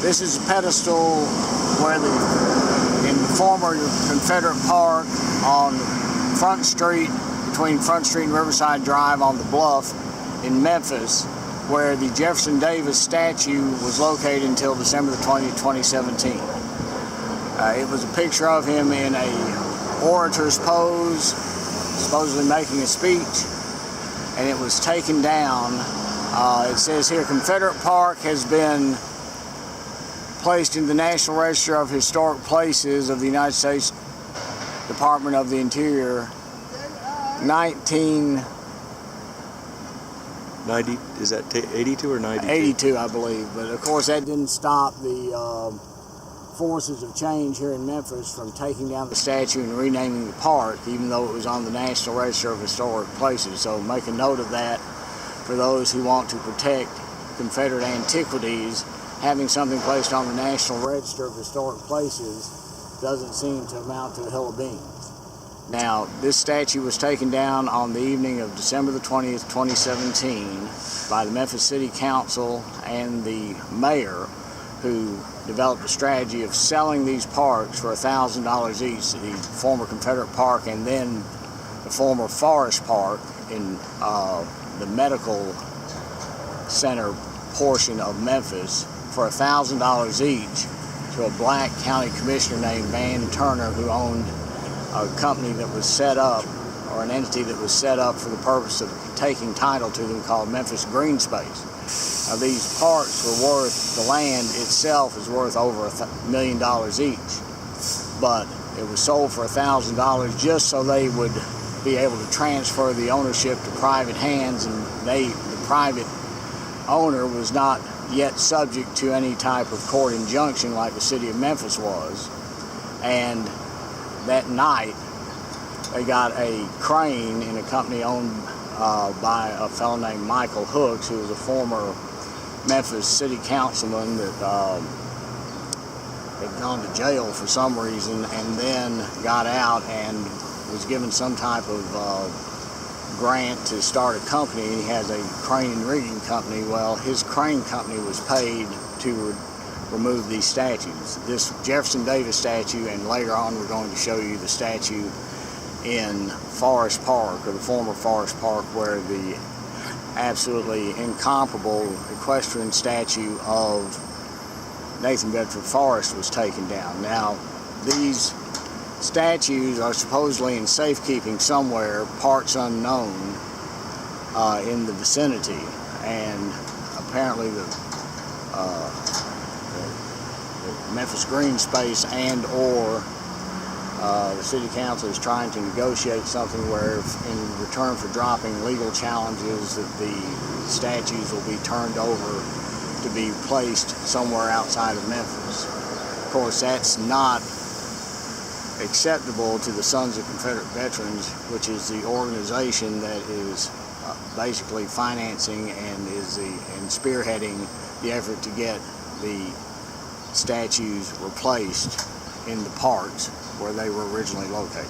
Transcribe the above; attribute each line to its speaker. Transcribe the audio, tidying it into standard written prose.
Speaker 1: This is a pedestal where in the former Confederate Park on Front Street, between Front Street and Riverside Drive on the bluff in Memphis, where the Jefferson Davis statue was located until December the 20th, 2017. It was a picture of him in a orator's pose, supposedly making a speech, and it was taken down. It says here, Confederate Park has been placed in the National Register of Historic Places of the United States Department of the Interior, 1990,
Speaker 2: is that 82 or 92?
Speaker 1: 82, I believe. But of course, that didn't stop the forces of change here in Memphis from taking down the statue and renaming the park, even though it was on the National Register of Historic Places. So make a note of that for those who want to protect Confederate antiquities. Having something placed on the National Register of Historic Places doesn't seem to amount to a hill of beans. Now, this statue was taken down on the evening of December the 20th, 2017 by the Memphis City Council and the mayor, who developed a strategy of selling these parks for $1,000 each, the former Confederate Park and then the former Forest Park in the medical center portion of Memphis, for $1,000 each to a black county commissioner named Van Turner, who owned a company that was set up, or an entity that was set up for the purpose of taking title to them, called Memphis Green Space. Now, these parks were worth, the land itself is worth over $1 million each, but it was sold for $1,000 just so they would be able to transfer the ownership to private hands, and the private owner was not yet subject to any type of court injunction like the city of Memphis was. And that night, they got a crane in a company owned by a fellow named Michael Hooks, who was a former Memphis city councilman that had gone to jail for some reason, and then got out and was given some type of grant to start a company, and he has a crane and rigging company. Well, his crane company was paid to remove these statues. This Jefferson Davis statue, and later on we're going to show you the statue in Forest Park, or the former Forest Park, where the absolutely incomparable equestrian statue of Nathan Bedford Forrest was taken down. Now, these statues are supposedly in safekeeping somewhere, parts unknown, in the vicinity, and apparently the Memphis Green Space and or the City Council is trying to negotiate something where, in return for dropping legal challenges, that the statues will be turned over to be placed somewhere outside of Memphis. Of course, that's not acceptable to the Sons of Confederate Veterans, which is the organization that is basically financing and is and spearheading the effort to get the statues replaced in the parks where they were originally located.